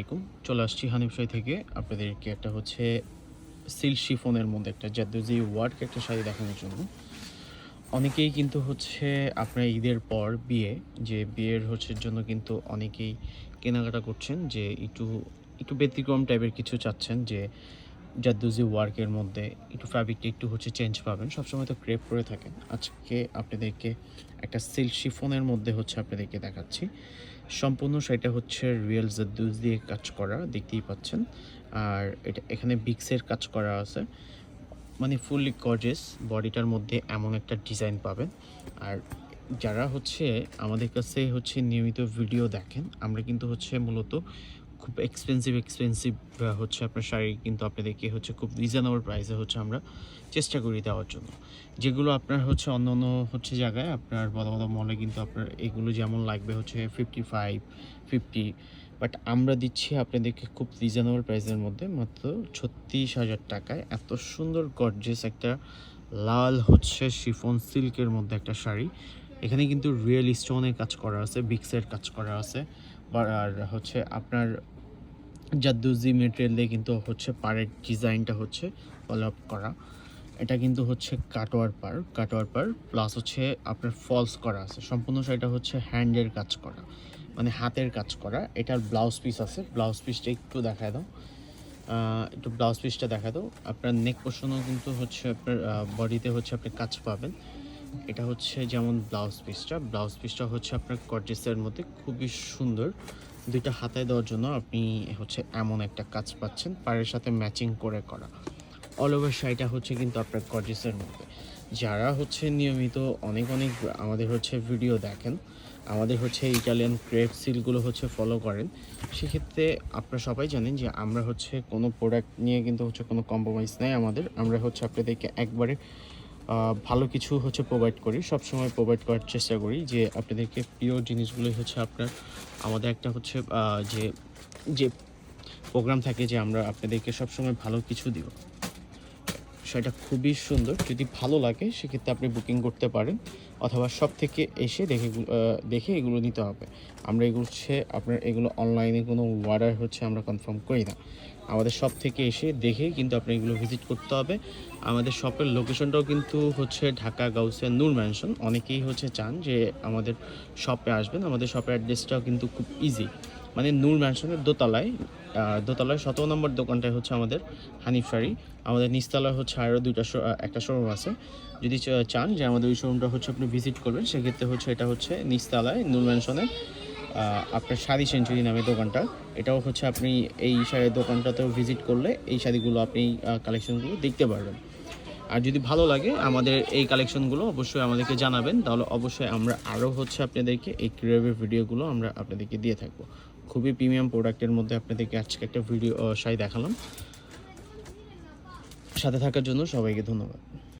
আসসালামাইকুম। চলে আসছি হানিফ শাড়ি থেকে আপনাদেরকে একটা হচ্ছে সিল্ক শিফনের মধ্যে একটা জারদৌজি ওয়ার্ক একটা শাড়ি দেখানোর জন্য। অনেকেই কিন্তু হচ্ছে আপনার ঈদের পর বিয়ের হচ্ছে জন্য কিন্তু অনেকেই কেনাকাটা করছেন যে একটু ব্যতিক্রম টাইপের কিছু চাচ্ছেন যে জারদৌজি ওয়ার্কের মধ্যে একটু ফ্যাব্রিকটা একটু হচ্ছে চেঞ্জ পাবেন। সবসময় তো ক্রেপ করে থাকেন। আজকে আপনাদেরকে একটা সিল্ক শিফনের মধ্যে হচ্ছে আপনাদেরকে দেখাচ্ছি। সম্পূর্ণ শাড়িটা হচ্ছে রিয়েল জারদৌজি দিয়ে কাজ করা, দেখতেই পাচ্ছেন। আর এখানে বিক্সের কাজ করা আছে, মানে ফুললি গর্জিয়াস। বডিটার মধ্যে এমন একটা ডিজাইন পাবেন। আর যারা হচ্ছে আমাদের কাছে হচ্ছে নিয়মিত ভিডিও দেখেন, আমরা কিন্তু হচ্ছে মূলত খুব এক্সপেন্সিভ হচ্ছে আপনার শাড়ি কিন্তু আপনাদেরকে হচ্ছে খুব রিজনেবল প্রাইসে হচ্ছে আমরা চেষ্টা করি দেওয়ার জন্য। যেগুলো আপনার হচ্ছে অন্য হচ্ছে জায়গায় আপনার বড় মলে কিন্তু আপনার এগুলো যেমন লাগবে হচ্ছে 55, 50, বাট আমরা দিচ্ছি আপনাদেরকে খুব রিজনেবল প্রাইসের মধ্যে মাত্র 36,000 টাকায়। এত সুন্দর গর্জিয়াস একটা লাল হচ্ছে শিফন সিল্কের মধ্যে একটা শাড়ি। এখানে কিন্তু রিয়েল স্টোনের কাজ করা আছে, বিক্সের কাজ করা আছে। আর হচ্ছে আপনার জারদৌজি মেটেরিয়াল দিয়ে কিন্তু হচ্ছে পাড়ের ডিজাইনটা হচ্ছে ফলো আপ করা। এটা কিন্তু হচ্ছে কাটোয়ার পার প্লাস হচ্ছে আপনার ফলস করা আছে। সম্পূর্ণ শাড়িটা হচ্ছে হ্যান্ডের কাজ করা, মানে হাতের কাজ করা। এটার ব্লাউজ পিস আছে, ব্লাউজ পিসটা একটু দেখায় দাও। একটু ব্লাউজ পিসটা দেখা দাও। আপনার নেক পোর্শনও কিন্তু হচ্ছে আপনার বডিতে হচ্ছে আপনি কাজ পাবেন। এটা হচ্ছে যেমন ব্লাউজ পিসটা হচ্ছে আপনার গর্জিয়াসের মধ্যে খুবই সুন্দর। দুইটা হাতায় দেওয়ার জন্য আপনি হচ্ছে এমন একটা কাজ পাচ্ছেন, পাড়ের সাথে ম্যাচিং করে করা। অল ওভার শাড়িটা হচ্ছে কিন্তু আপনার গর্জিয়াসের মধ্যে। যারা হচ্ছে নিয়মিত অনেক আমাদের হচ্ছে ভিডিও দেখেন, আমাদের হচ্ছে ইটালিয়ান ক্রেপ সিল্কগুলো হচ্ছে ফলো করেন, সেক্ষেত্রে আপনারা সবাই জানেন যে আমরা হচ্ছে কোনো প্রোডাক্ট নিয়ে কিন্তু হচ্ছে কোনো কম্প্রোমাইজ নেই আমাদের। আমরা হচ্ছে আপনাদেরকে একবারে ভালো কিছু হচ্ছে প্রোভাইড করি, সবসময় প্রোভাইড করার চেষ্টা করি যে আপনাদেরকে প্রিয় জিনিসগুলোই হচ্ছে আপনার। আমাদের একটা হচ্ছে যে যে প্রোগ্রাম থাকে যে আমরা আপনাদেরকে সবসময় ভালো কিছু দিব। সেটা খুবই সুন্দর। যদি ভালো লাগে সেক্ষেত্রে আপনি বুকিং করতে পারেন, অথবা শপ থেকে এসে দেখে এগুলো নিতে হবে। আমরা এগুলো হচ্ছে আপনার এগুলো অনলাইনে কোনো অর্ডার হচ্ছে আমরা কনফার্ম করি না। আমাদের শপ থেকে এসে দেখে কিন্তু আপনি এগুলো ভিজিট করতে হবে। আমাদের শপের লোকেশনটাও কিন্তু হচ্ছে ঢাকা গাউসিয়া নূর ম্যানশন। অনেকেই হচ্ছে চান যে আমাদের শপে আসবেন। আমাদের শপের অ্যাড্রেসটাও কিন্তু খুব ইজি, মানে নূর ম্যানশনের দোতলায় 17 নম্বর দোকানটায় হচ্ছে আমাদের হানিফ শাড়ি। আমাদের নিচতলায় হচ্ছে আরও একটা শোরুম আছে। যদি চান যে আমাদের ওই শোরুমটা হচ্ছে আপনি ভিজিট করবেন, সেক্ষেত্রে হচ্ছে এটা হচ্ছে নিচতলায় নূর ম্যানশনের আপনার শাড়ি সেঞ্চুরি নামে দোকানটা। এটাও হচ্ছে আপনি এই শাড়ির দোকানটাতেও ভিজিট করলে এই শাড়িগুলো আপনি কালেকশনগুলো দেখতে পারবেন। আর যদি ভালো লাগে আমাদের এই কালেকশনগুলো অবশ্যই আমাদেরকে জানাবেন, তাহলে অবশ্যই আমরা আরও হচ্ছে আপনাদেরকে এই ক্রেভের ভিডিওগুলো আমরা আপনাদেরকে দিয়ে থাকবো। খুবই প্রিমিয়াম প্রোডাক্টের মধ্যে আপনাদেরকে আজকে একটা শাড়ি দেখালাম। সাথে থাকার জন্য সবাইকে ধন্যবাদ।